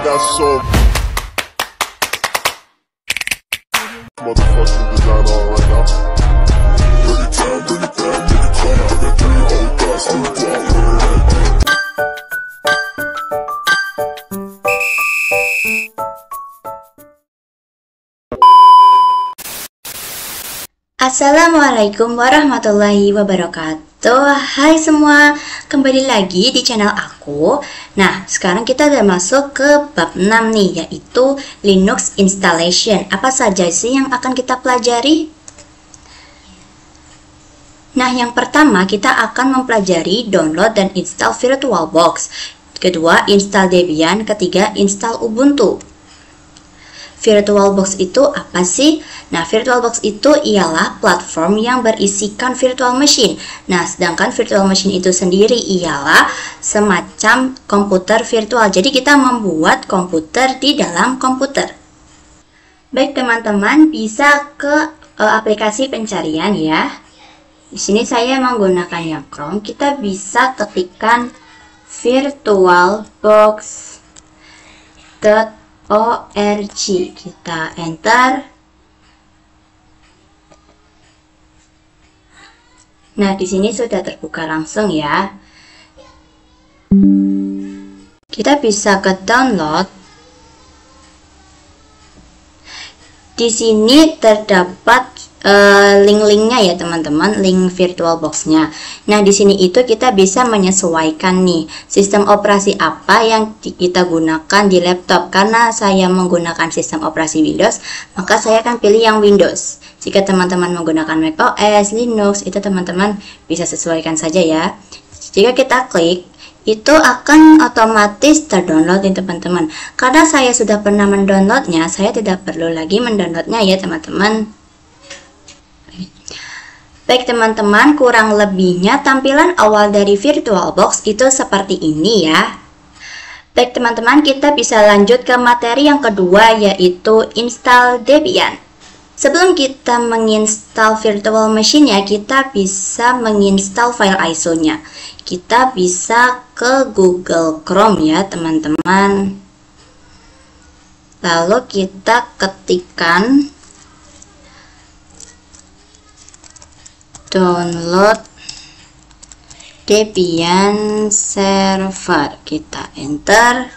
got some motherfucking design on right now. Bring it down, nigga, come. I got 3 old thoughts in the block. Assalamualaikum warahmatullahi wabarakatuh. Hai semua, kembali lagi di channel aku. Nah, sekarang kita udah masuk ke bab 6 nih, yaitu Linux installation. Apa saja sih yang akan kita pelajari? Nah, yang pertama kita akan mempelajari download dan install VirtualBox. Kedua, install Debian. Ketiga, install Ubuntu. VirtualBox itu apa sih? Nah, VirtualBox itu ialah platform yang berisikan virtual machine. Nah, sedangkan virtual machine itu sendiri ialah semacam komputer virtual. Jadi kita membuat komputer di dalam komputer. Baik teman-teman, bisa ke aplikasi pencarian ya. Di sini saya menggunakan yang Chrome. Kita bisa ketikkan virtualbox.org, kita enter. Nah, di sini sudah terbuka langsung ya. Kita bisa ke download. Di sini terdapat link-linknya ya teman-teman, link VirtualBox-nya. Nah, di sini itu kita bisa menyesuaikan nih sistem operasi apa yang kita gunakan di laptop. Karena saya menggunakan sistem operasi Windows, maka saya akan pilih yang Windows. Jika teman-teman menggunakan macOS, Linux, itu teman-teman bisa sesuaikan saja ya. Jika kita klik, itu akan otomatis terdownload nih teman-teman. Karena saya sudah pernah mendownloadnya, saya tidak perlu lagi mendownloadnya ya teman-teman. Baik teman-teman, kurang lebihnya tampilan awal dari VirtualBox itu seperti ini ya. Baik teman-teman, kita bisa lanjut ke materi yang kedua, yaitu install Debian. Sebelum kita menginstal virtual machine ya, kita bisa menginstal file ISO-nya. Kita bisa ke Google Chrome ya teman-teman. Lalu kita ketikkan download Debian server, kita enter,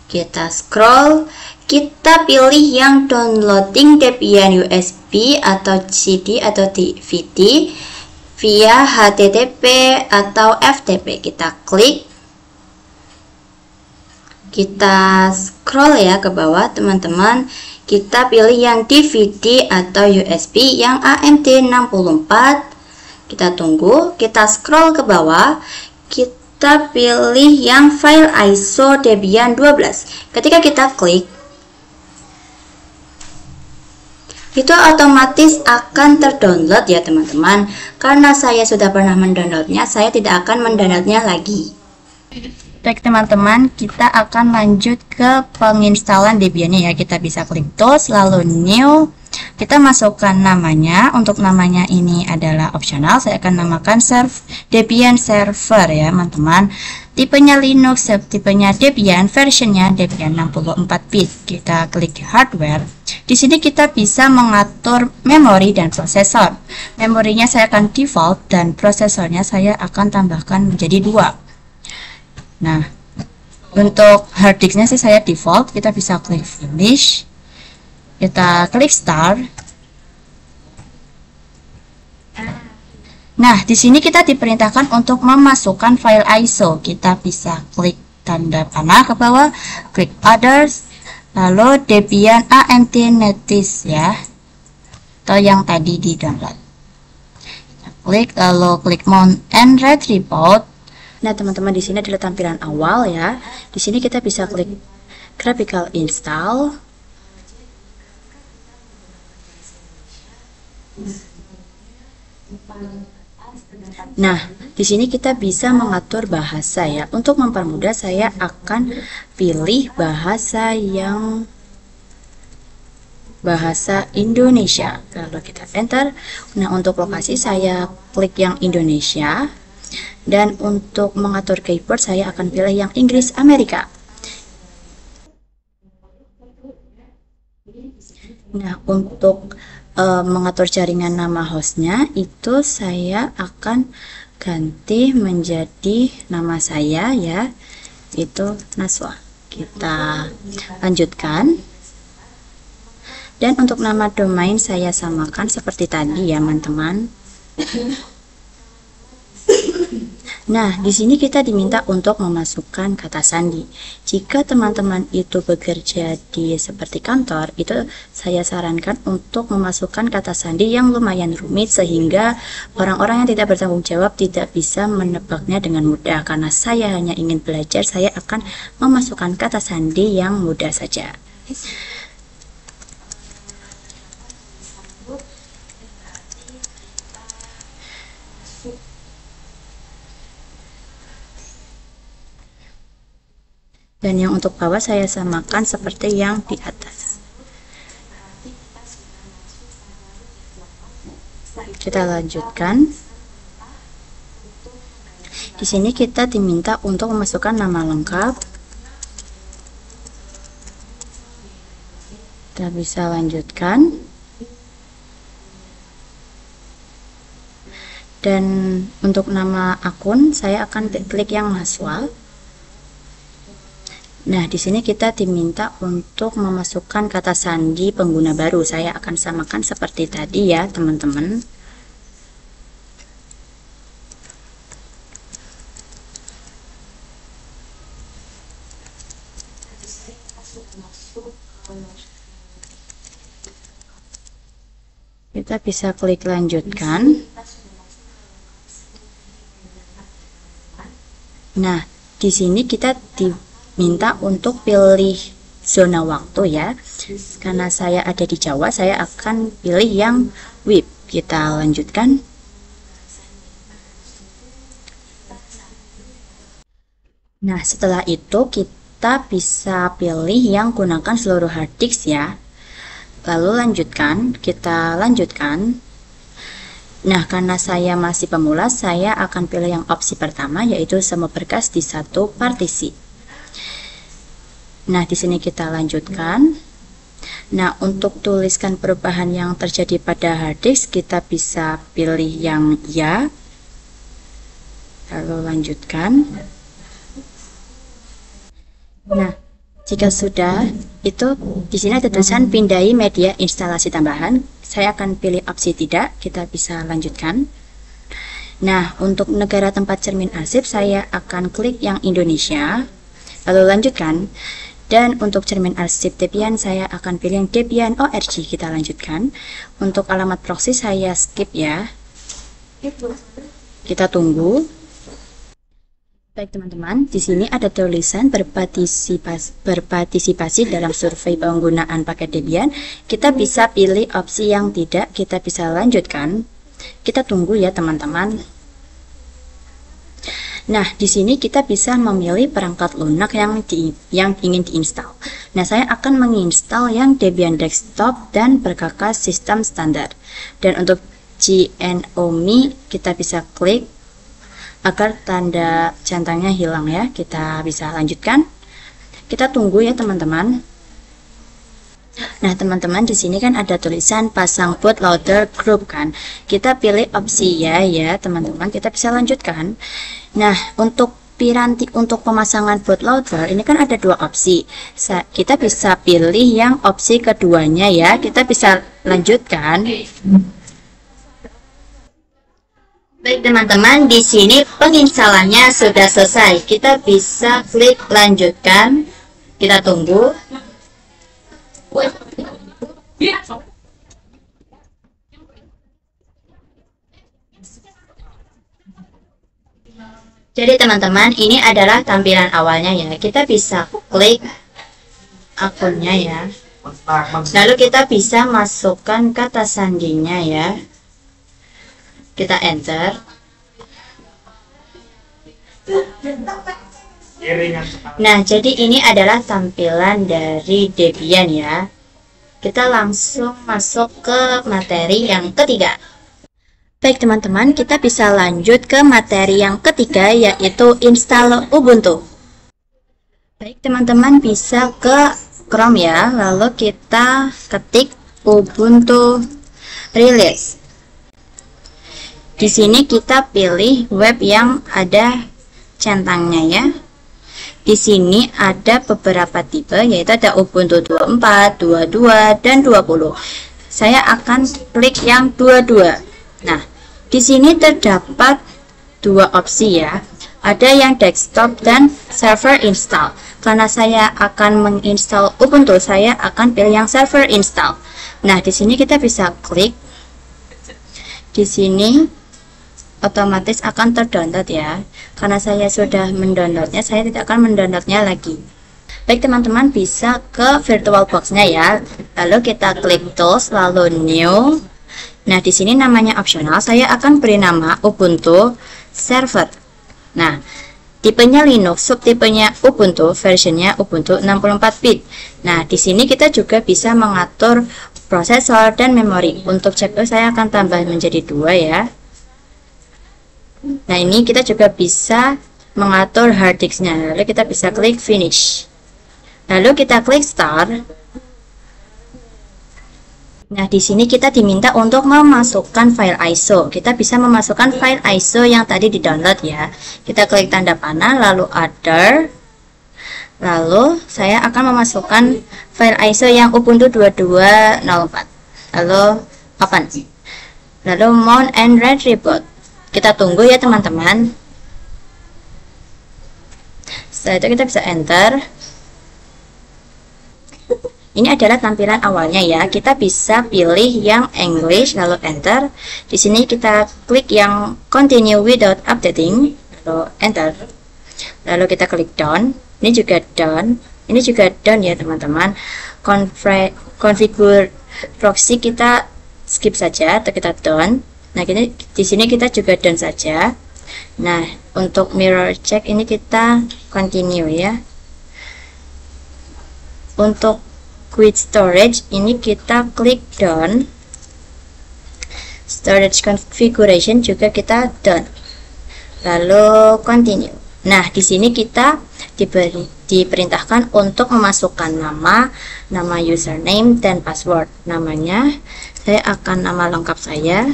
kita scroll, kita pilih yang downloading Debian USB atau CD atau DVD via HTTP atau FTP. Kita klik, kita scroll ya ke bawah teman-teman. Kita pilih yang DVD atau USB yang AMD64. Kita tunggu, kita scroll ke bawah. Kita pilih yang file ISO Debian 12. Ketika kita klik, itu otomatis akan terdownload ya teman-teman. Karena saya sudah pernah mendownloadnya, saya tidak akan mendownloadnya lagi. Baik teman-teman, kita akan lanjut ke penginstalan Debian-nya ya. Kita bisa klik Tools, lalu New. Kita masukkan namanya. Untuk namanya ini adalah opsional. Saya akan namakan Debian Server ya teman-teman. Tipenya Linux, tipenya Debian, versionnya Debian 64-bit. Kita klik Hardware. Di sini kita bisa mengatur memori dan prosesor. Memorinya saya akan default dan prosesornya saya akan tambahkan menjadi 2. Nah, untuk hard disknya sih saya default. Kita bisa klik Finish. Kita klik Start. Nah, di sini kita diperintahkan untuk memasukkan file ISO. Kita bisa klik tanda panah ke bawah, klik Others, lalu Debian AMD Netis ya, atau yang tadi di download. Kita klik, lalu klik Mount and Retrieve. Nah teman-teman, di sini adalah tampilan awal ya. Di sini kita bisa klik Graphical Install. Nah, di sini kita bisa mengatur bahasa ya. Untuk mempermudah, saya akan pilih bahasa Indonesia. Lalu kita enter. Nah, untuk lokasi saya klik yang Indonesia. Dan untuk mengatur keyboard saya akan pilih yang Inggris Amerika. Nah, untuk mengatur jaringan nama hostnya itu saya akan ganti menjadi nama saya ya, itu Naswa. Kita lanjutkan. Dan untuk nama domain saya samakan seperti tadi ya teman-teman. Nah, di sini kita diminta untuk memasukkan kata sandi. Jika teman-teman itu bekerja di seperti kantor, itu saya sarankan untuk memasukkan kata sandi yang lumayan rumit sehingga orang-orang yang tidak bertanggung jawab tidak bisa menebaknya dengan mudah. Karena saya hanya ingin belajar, saya akan memasukkan kata sandi yang mudah saja. Dan yang untuk bawah saya samakan seperti yang di atas. Kita lanjutkan. Di sini kita diminta untuk memasukkan nama lengkap. Kita bisa lanjutkan. Dan untuk nama akun saya akan klik yang Naswa. Nah, di sini kita diminta untuk memasukkan kata sandi pengguna baru. Saya akan samakan seperti tadi ya, teman-teman. Kita bisa klik lanjutkan. Nah, di sini kita minta untuk pilih zona waktu ya. Karena saya ada di Jawa, saya akan pilih yang WIB. Kita lanjutkan. Nah, setelah itu kita bisa pilih yang gunakan seluruh hard disk ya. Lalu lanjutkan, kita lanjutkan. Nah, karena saya masih pemula, saya akan pilih yang opsi pertama, yaitu semua berkas di satu partisi. Nah, di sini kita lanjutkan. Nah, untuk tuliskan perubahan yang terjadi pada hard disk, kita bisa pilih yang ya. Lalu lanjutkan. Nah, jika sudah, itu di sini ada tulisan pindai media instalasi tambahan. Saya akan pilih opsi tidak. Kita bisa lanjutkan. Nah, untuk negara tempat cermin arsip, saya akan klik yang Indonesia. Lalu lanjutkan. Dan untuk cermin arsip Debian saya akan pilih yang Debian ORG. Kita lanjutkan. Untuk alamat proxy saya skip ya. Kita tunggu. Baik teman-teman, di sini ada tulisan berpartisipasi dalam survei penggunaan paket Debian. Kita bisa pilih opsi yang tidak. Kita bisa lanjutkan. Kita tunggu ya teman-teman. Nah, di sini kita bisa memilih perangkat lunak yang ingin diinstal. Nah, saya akan menginstal yang Debian Desktop dan perkakas sistem standar. Dan untuk GNOME kita bisa klik agar tanda centangnya hilang ya. Kita bisa lanjutkan. Kita tunggu ya teman-teman. Nah, teman-teman di sini kan ada tulisan pasang bootloader group kan. Kita pilih opsi ya teman-teman. Kita bisa lanjutkan. Nah, untuk piranti untuk pemasangan bootloader ini kan ada dua opsi. Kita bisa pilih yang opsi keduanya ya. Kita bisa lanjutkan. Baik teman-teman, di sini penginstalannya sudah selesai. Kita bisa klik lanjutkan. Kita tunggu. Jadi teman-teman, ini adalah tampilan awalnya ya. Kita bisa klik akunnya ya. Lalu kita bisa masukkan kata sandinya ya. Kita enter. Nah, jadi ini adalah tampilan dari Debian ya. Kita langsung masuk ke materi yang ketiga. Baik teman-teman, kita bisa lanjut ke materi yang ketiga, yaitu install Ubuntu. Baik teman-teman, bisa ke Chrome ya, lalu kita ketik Ubuntu Release. Di sini kita pilih web yang ada centangnya ya. Di sini ada beberapa tipe, yaitu ada Ubuntu 24, 22, dan 20. Saya akan klik yang 22. Nah, di sini terdapat dua opsi ya. Ada yang desktop dan server install. Karena saya akan menginstal Ubuntu, saya akan pilih yang server install. Nah, di sini kita bisa klik. Di sini otomatis akan terdownload ya. Karena saya sudah mendownloadnya, saya tidak akan mendownloadnya lagi. Baik teman-teman, bisa ke VirtualBox-nya ya. Lalu kita klik Tools, lalu New. Nah, di sini namanya opsional. Saya akan beri nama Ubuntu Server. Nah, tipenya Linux, subtipenya Ubuntu, versionnya Ubuntu 64 bit. Nah, di sini kita juga bisa mengatur prosesor dan memori. Untuk CPU saya akan tambah menjadi 2 ya. Nah, ini kita juga bisa mengatur hard disknya. Lalu kita bisa klik Finish. Lalu kita klik Start. Nah, di sini kita diminta untuk memasukkan file ISO. Kita bisa memasukkan file ISO yang tadi di-download ya. Kita klik tanda panah, lalu Other. Lalu saya akan memasukkan file ISO yang Ubuntu 2204. Lalu Open. Lalu Mount and Red Reboot. Kita tunggu ya teman-teman. Setelah itu kita bisa enter. Ini adalah tampilan awalnya ya. Kita bisa pilih yang English lalu enter. Di sini kita klik yang continue without updating lalu enter. Lalu kita klik done. Ini juga done. Ini juga done ya teman-teman. Configure proxy kita skip saja atau kita done. Nah, di sini kita juga done saja. Nah, untuk mirror check ini kita continue ya. Untuk quit storage ini kita klik done. Storage configuration juga kita done. Lalu continue. Nah, di sini kita diperintahkan untuk memasukkan nama username dan password. Namanya saya akan nama lengkap saya.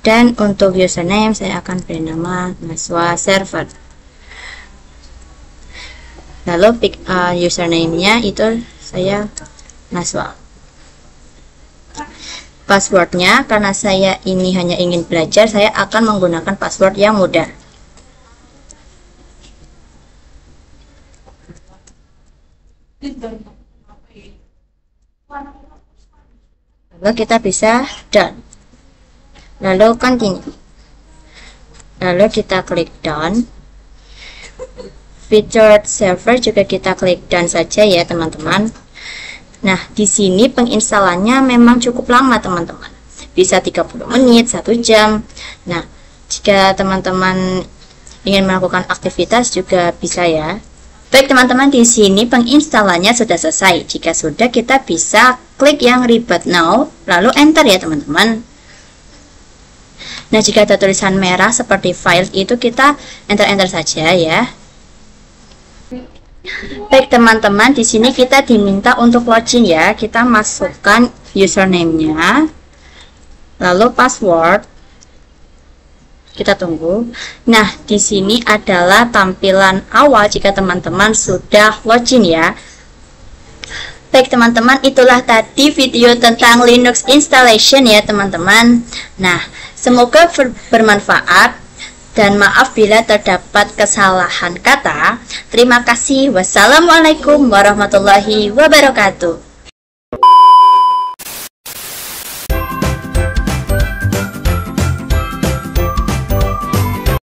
Dan untuk username saya akan beri nama Naswa Server. Lalu username-nya itu saya Naswa. Passwordnya, karena saya ini hanya ingin belajar, saya akan menggunakan password yang mudah. Lalu kita bisa done. Lalu continue. Lalu kita klik done. Featured server juga kita klik done saja ya teman-teman. Nah, di sini penginstalannya memang cukup lama teman-teman. Bisa 30 menit, 1 jam. Nah, jika teman-teman ingin melakukan aktivitas juga bisa ya. Baik teman-teman, di sini penginstalannya sudah selesai. Jika sudah, kita bisa klik yang reboot now, lalu enter ya teman-teman. Nah, jika ada tulisan merah seperti file itu kita enter saja ya. Baik teman-teman, di sini kita diminta untuk login ya. Kita masukkan username-nya, lalu password. Kita tunggu. Nah, di sini adalah tampilan awal jika teman-teman sudah login ya. Baik teman-teman, itulah tadi video tentang Linux installation ya teman-teman. Nah, semoga bermanfaat dan maaf bila terdapat kesalahan kata. Terima kasih. Wassalamualaikum warahmatullahi wabarakatuh.